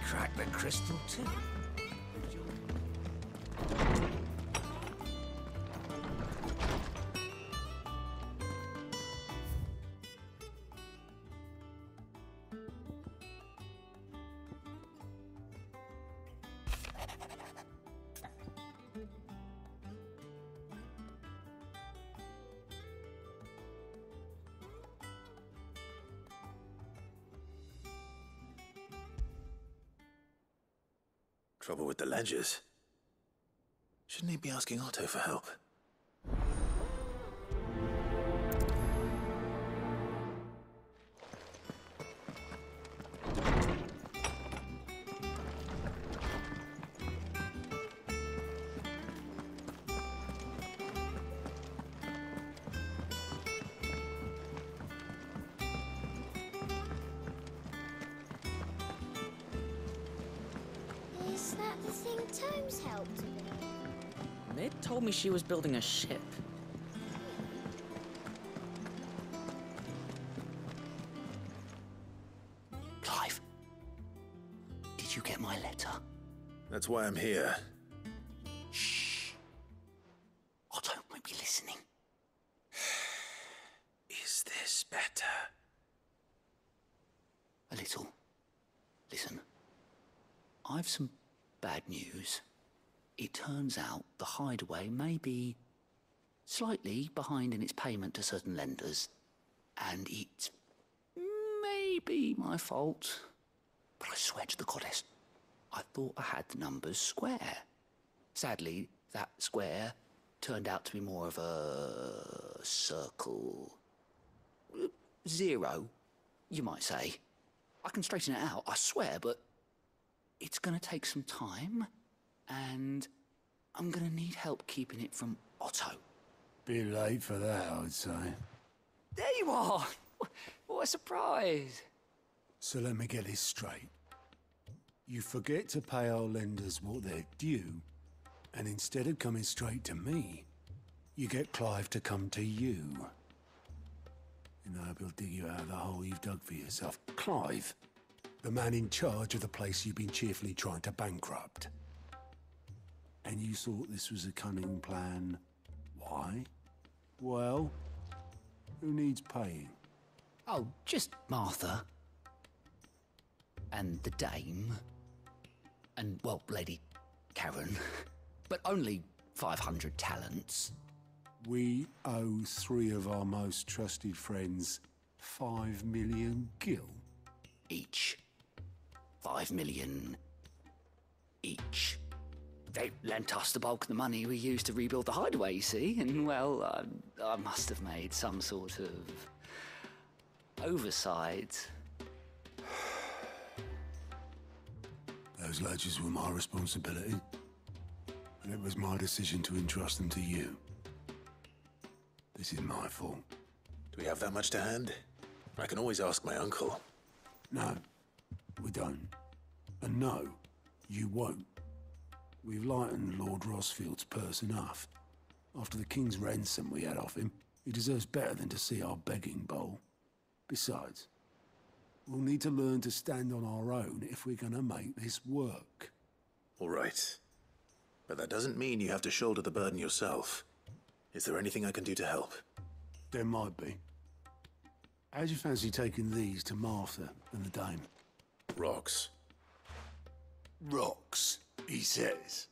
crack the crystal too. Trouble with the ledgers. Shouldn't he be asking Otto for help? Is that the thing Tomes helped with? Mid told me she was building a ship. Clive, did you get my letter? That's why I'm here. Shh. Otto might be listening. Is this better? A little. Listen. I've some bad news. It turns out the hideaway may be slightly behind in its payment to certain lenders, and it may be my fault. But I swear to the goddess, I thought I had the numbers square. Sadly, that square turned out to be more of a circle. 0, you might say. I can straighten it out, I swear, but it's gonna take some time, and I'm gonna need help keeping it from Otto. Bit late for that, I'd say. There you are! What a surprise! So let me get this straight. You forget to pay our lenders what they're due, and instead of coming straight to me, you get Clive to come to you. And I hope he'll dig you out of the hole you've dug for yourself. Clive, the man in charge of the place you've been cheerfully trying to bankrupt. And you thought this was a cunning plan. Why? Well, who needs paying? Oh, just Martha. And the dame. And, well, Lady Karen. But only 500 talents. We owe 3 of our most trusted friends 5 million gil. Each. 5 million each. They lent us the bulk of the money we used to rebuild the hideaway, you see, and, well, I must have made some sort of oversight. Those ledgers were my responsibility, and it was my decision to entrust them to you. This is my fault. Do we have that much to hand? I can always ask my uncle. No, we don't. And no, you won't. We've lightened Lord Rosfield's purse enough. After the king's ransom we had off him, he deserves better than to see our begging bowl. Besides, we'll need to learn to stand on our own if we're gonna make this work. All right. But that doesn't mean you have to shoulder the burden yourself. Is there anything I can do to help? There might be. How'd you fancy taking these to Martha and the dame? Rocks. Rocks, he says.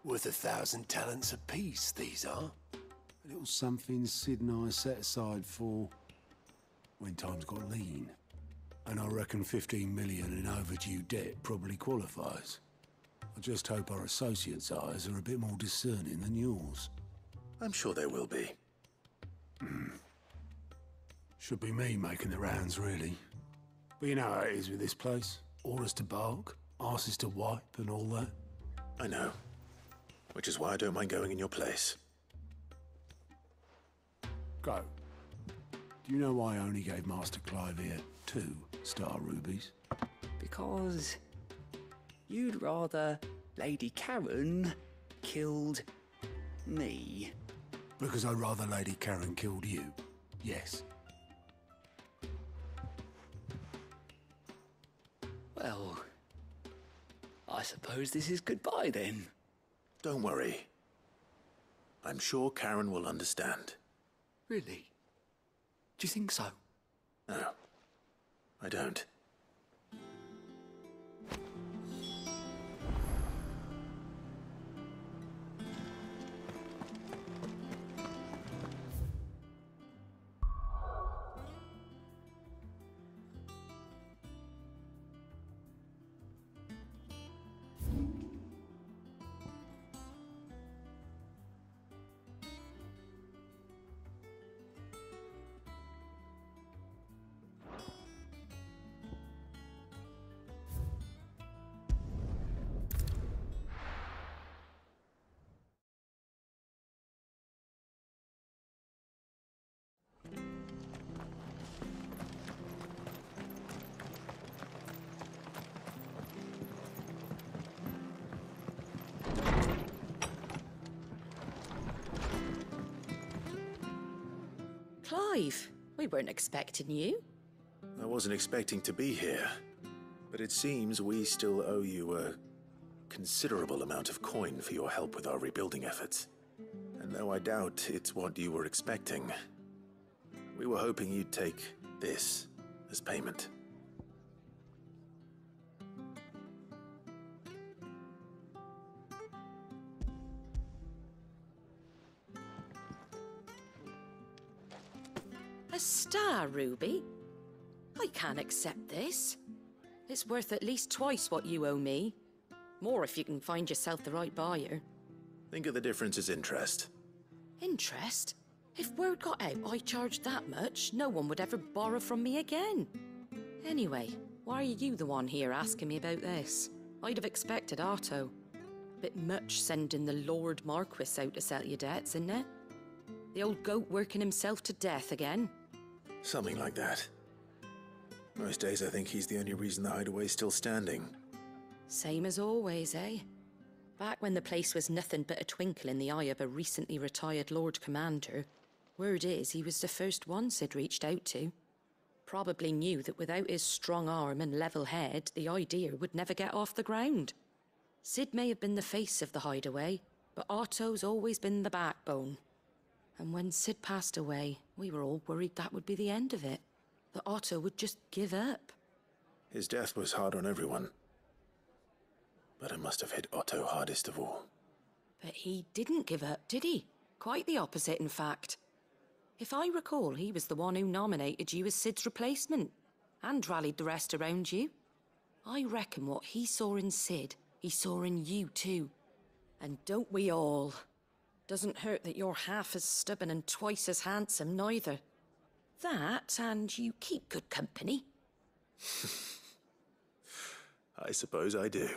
Worth 1,000 talents apiece, these are. A little something Sid and I set aside for when times got lean. And I reckon 15 million in overdue debt probably qualifies. I just hope our associates' eyes are a bit more discerning than yours. I'm sure there will be. Should be me making the rounds, really. But you know how it is with this place. Orders to bark, arses to wipe, and all that. I know. Which is why I don't mind going in your place. Go. Do you know why I only gave Master Clive here 2 star rubies? Because you'd rather Lady Karen killed me. Because I'd rather Lady Karen killed you. Yes. Well, I suppose this is goodbye then. Don't worry. I'm sure Karen will understand. Really? Do you think so? No, I don't. Clive, we weren't expecting you. I wasn't expecting to be here, but it seems we still owe you a considerable amount of coin for your help with our rebuilding efforts. And though I doubt it's what you were expecting, we were hoping you'd take this as payment. A star ruby? I can't accept this. It's worth at least twice what you owe me. More if you can find yourself the right buyer. Think of the difference as interest. Interest? If word got out I charged that much, no one would ever borrow from me again. Anyway, why are you the one here asking me about this? I'd have expected Otto. Bit much sending the Lord Marquis out to settle your debts, isn't it? The old goat working himself to death again. Something like that. Most days I think he's the only reason the hideaway's still standing. Same as always, eh? Back when the place was nothing but a twinkle in the eye of a recently retired Lord Commander, word is he was the first one Sid reached out to. Probably knew that without his strong arm and level head, the idea would never get off the ground. Sid may have been the face of the hideaway, but Otto's always been the backbone. And when Sid passed away, we were all worried that would be the end of it. That Otto would just give up. His death was hard on everyone. But it must have hit Otto hardest of all. But he didn't give up, did he? Quite the opposite, in fact. If I recall, he was the one who nominated you as Sid's replacement, and rallied the rest around you. I reckon what he saw in Sid, he saw in you too. And don't we all? Doesn't hurt that you're half as stubborn and twice as handsome, neither. That, and you keep good company. I suppose I do.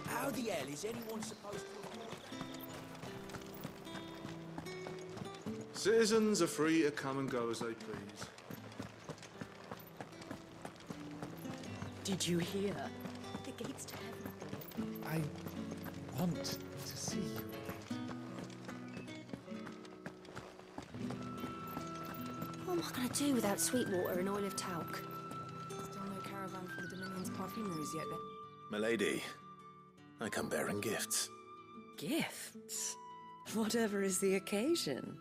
How the hell is anyone supposed to... Citizens are free to come and go as they please. Did you hear? The gates to heaven. I want to see you. What am I going to do without sweet water and oil of talc? Still no caravan from the Dominion's perfumeries yet, then? Milady, I come bearing gifts. Gifts? Whatever is the occasion.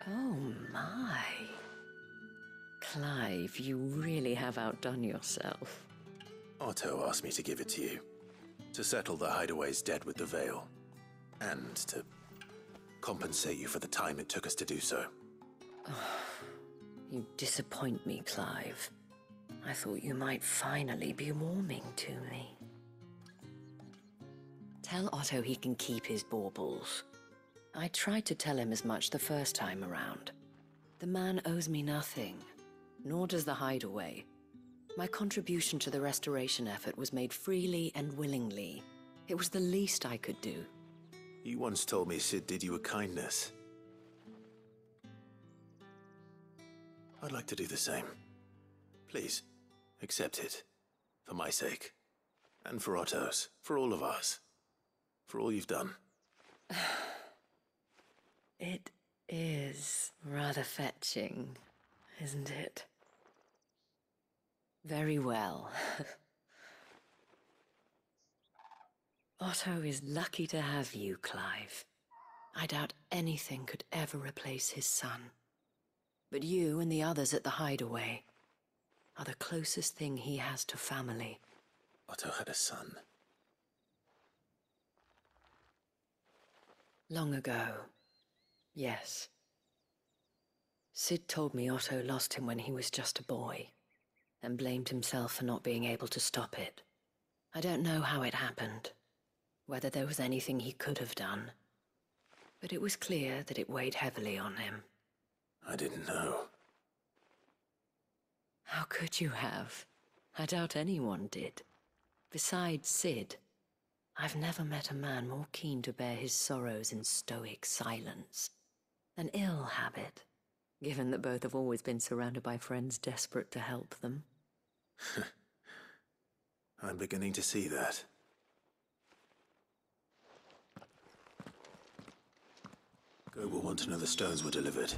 Oh my. Clive, you really have outdone yourself. Otto asked me to give it to you. To settle the hideaway's debt with the Veil. And to compensate you for the time it took us to do so. You disappoint me, Clive. I thought you might finally be warming to me. Tell Otto he can keep his baubles. I tried to tell him as much the first time around. The man owes me nothing, nor does the hideaway. My contribution to the restoration effort was made freely and willingly. It was the least I could do. You once told me Sid did you a kindness. I'd like to do the same. Please, accept it. For my sake. And for Otto's. For all of us. For all you've done. It is rather fetching, isn't it? Very well. Otto is lucky to have you, Clive. I doubt anything could ever replace his son. But you and the others at the hideaway are the closest thing he has to family. Otto had a son. Long ago, yes. Sid told me Otto lost him when he was just a boy, and blamed himself for not being able to stop it. I don't know how it happened, whether there was anything he could have done, but it was clear that it weighed heavily on him. I didn't know. How could you have? I doubt anyone did. Besides Sid, I've never met a man more keen to bear his sorrows in stoic silence. An ill habit, given that both have always been surrounded by friends desperate to help them. I'm beginning to see that. Go will want to know the stones were delivered.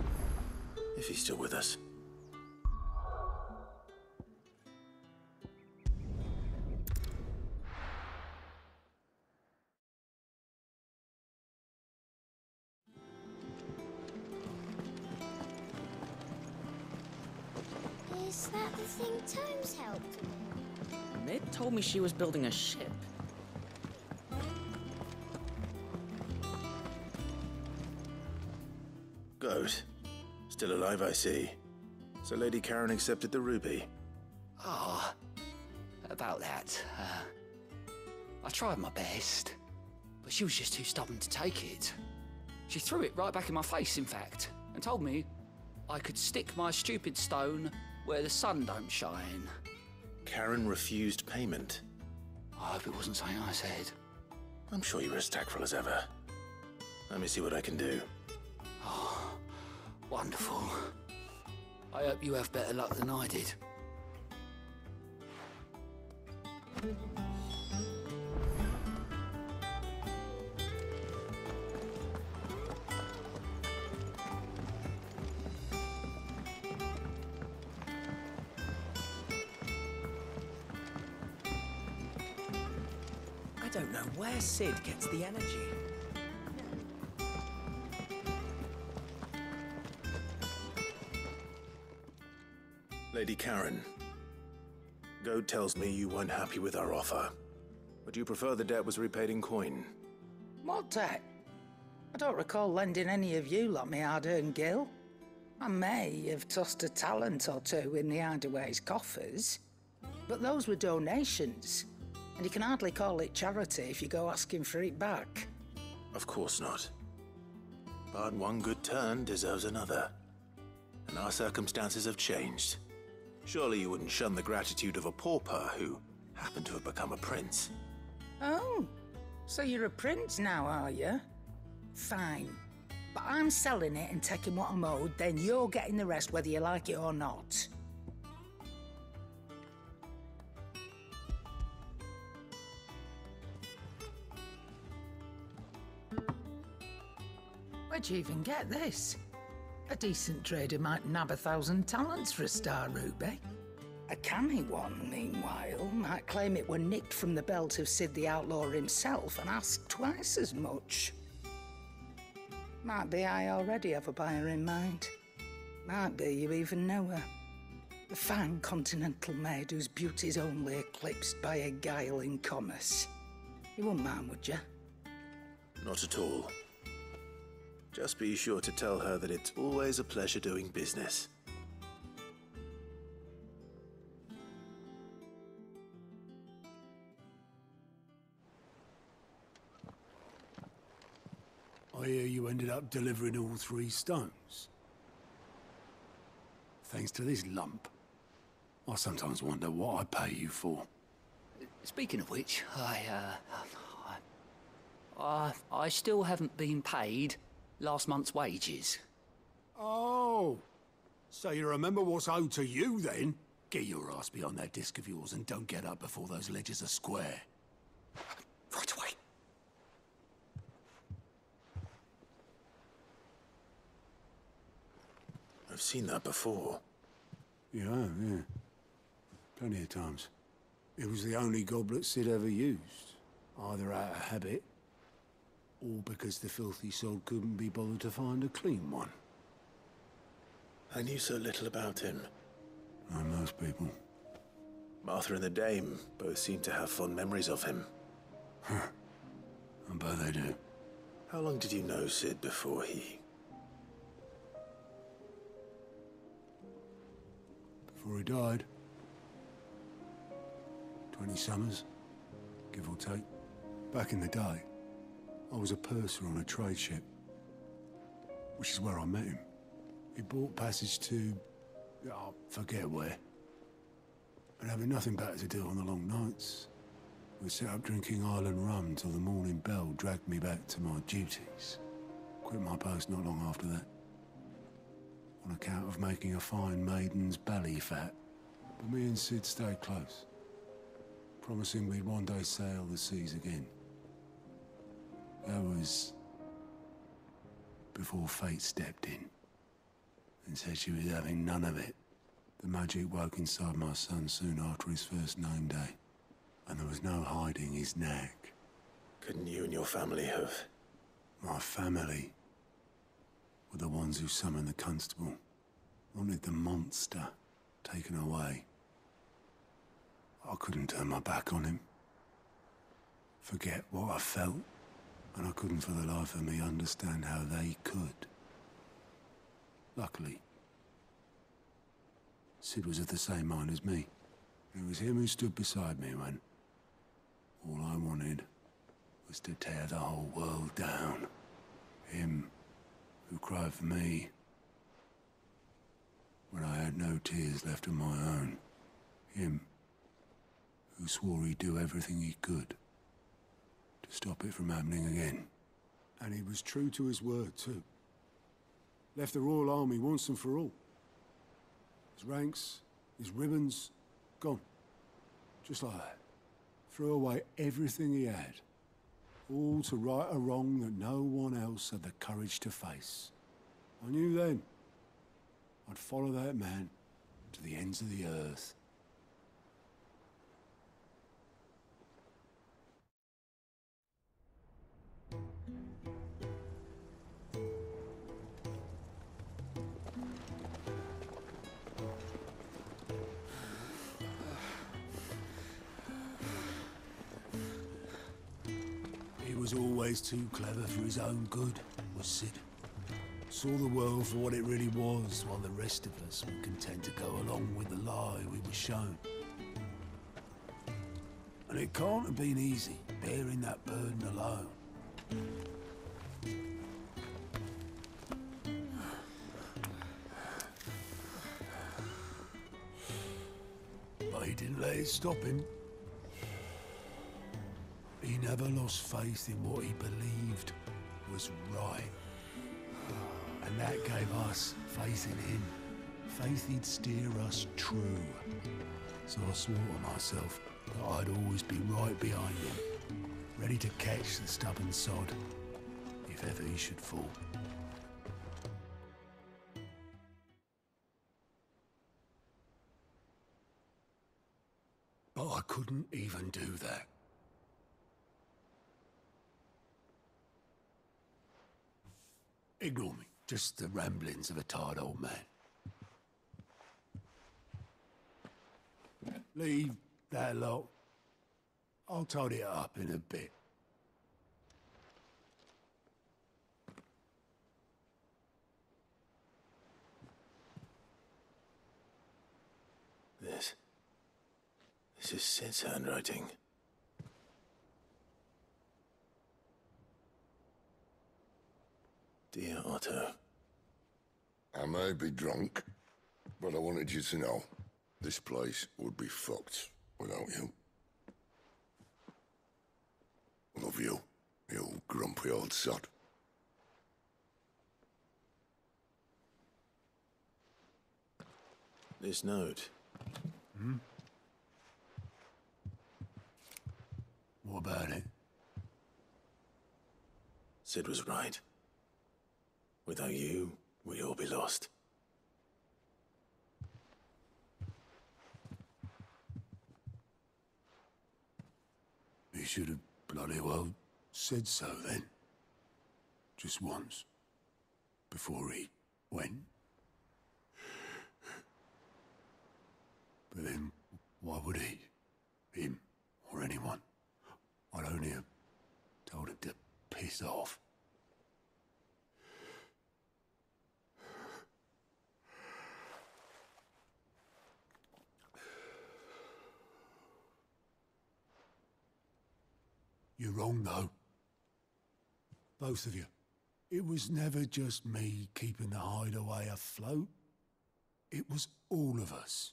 If he's still with us. Is that the thing Tomes helped with? Mid told me she was building a ship. Goat. Still alive, I see. So Lady Karen accepted the ruby. Ah, about that. I tried my best, but she was just too stubborn to take it. She threw it right back in my face, in fact, and told me I could stick my stupid stone where the sun don't shine. Karen refused payment. I hope it wasn't something I said. I'm sure you're as tactful as ever. Let me see what I can do. Oh, wonderful. I hope you have better luck than I did. I don't know where Sid gets the energy. Lady Karen, Goat tells me you weren't happy with our offer. Would you prefer the debt was repaid in coin? What debt? I don't recall lending any of you lot me hard-earned gil. I may have tossed a talent or two in the hideaway's coffers, but those were donations, and you can hardly call it charity if you go asking for it back. Of course not. But one good turn deserves another. And our circumstances have changed. Surely you wouldn't shun the gratitude of a pauper who happened to have become a prince. Oh, so you're a prince now, are you? Fine. But I'm selling it and taking what I'm owed, then you're getting the rest whether you like it or not. Where'd you even get this? A decent trader might nab 1,000 talents for a star ruby. A canny one, meanwhile, might claim it were nicked from the belt of Sid the Outlaw himself and ask twice as much. Might be I already have a buyer in mind. Might be you even know her. A fine continental maid whose beauty's only eclipsed by a guile in commerce. You wouldn't mind, would you? Not at all. Just be sure to tell her that it's always a pleasure doing business. I hear you ended up delivering all 3 stones. Thanks to this lump. I sometimes wonder what I pay you for. Speaking of which, I I still haven't been paid last month's wages. Oh, so you remember what's owed to you, then? Get your ass behind that disc of yours and don't get up before those ledgers are square. Right away. I've seen that before. Yeah, yeah. Plenty of times. It was the only goblet Sid ever used. Either out of habit, or because the filthy soul couldn't be bothered to find a clean one. I knew so little about him. Like most people. Martha and the Dame both seem to have fond memories of him. Huh. I bet they do. How long did you know Sid before he... Before he died. 20 summers, give or take. Back in the day, I was a purser on a trade ship, which is where I met him. He bought passage to... oh, forget where. And having nothing better to do on the long nights, we set up drinking island rum till the morning bell dragged me back to my duties. Quit my post not long after that. On account of making a fine maiden's belly fat. But me and Sid stayed close, promising we'd one day sail the seas again. That was before fate stepped in and said she was having none of it. The magic woke inside my son soon after his first name day, and there was no hiding his nag. Couldn't you and your family have... My family were the ones who summoned the constable, wanted the monster taken away. I couldn't turn my back on him, forget what I felt, and I couldn't for the life of me understand how they could. Luckily, Sid was of the same mind as me. It was him who stood beside me when all I wanted was to tear the whole world down. Him who cried for me when I had no tears left of my own. Him who swore he'd do everything he could to stop it from happening again. And he was true to his word, too. Left the Royal Army once and for all. His ranks, his ribbons, gone. Just like that. Threw away everything he had. All to right a wrong that no one else had the courage to face. I knew then I'd follow that man to the ends of the earth. He was always too clever for his own good, was Sid. Saw the world for what it really was, while the rest of us were content to go along with the lie we were shown. And it can't have been easy, bearing that burden alone. But he didn't let it stop him. He never lost faith in what he believed was right. And that gave us faith in him. Faith he'd steer us true. So I swore to myself that I'd always be right behind him, ready to catch the stubborn sod, if ever he should fall. But I couldn't even do that. Ignore me. Just the ramblings of a tired old man. Leave that lot. I'll tidy it up in a bit. This is Sid's handwriting. Dear Otto. I may be drunk, but I wanted you to know this place would be fucked without you. Love you. You grumpy old sod. This note. Hmm? What about it? Sid was right. Without you, we'd all be lost. He should have bloody well said so then. Just once. Before he went. But then, why would he? Him, or anyone? I'd only have told him to piss off. You're wrong, though. Both of you. It was never just me keeping the hideaway afloat. It was all of us.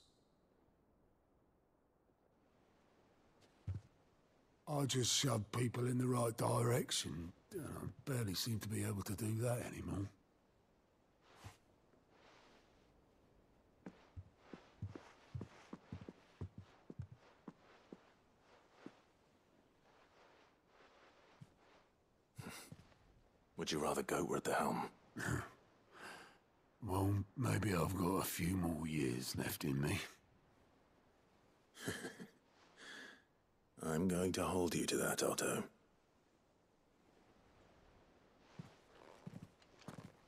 I just shoved people in the right direction. I barely seem to be able to do that anymore. Would you rather goat were at the helm? Well, maybe I've got a few more years left in me. I'm going to hold you to that, Otto.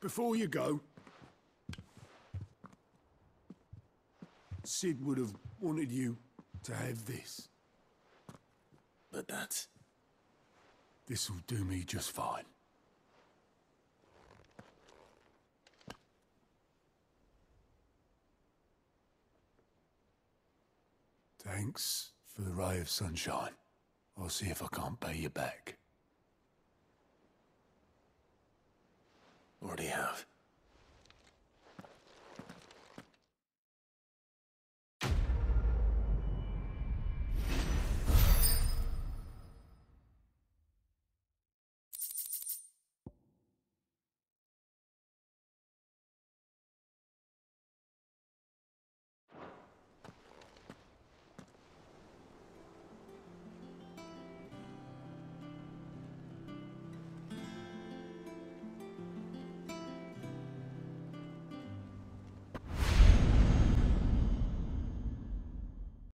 Before you go, Sid would have wanted you to have this. But that's... This'll do me just fine. Thanks for the ray of sunshine. I'll see if I can't pay you back. Already have.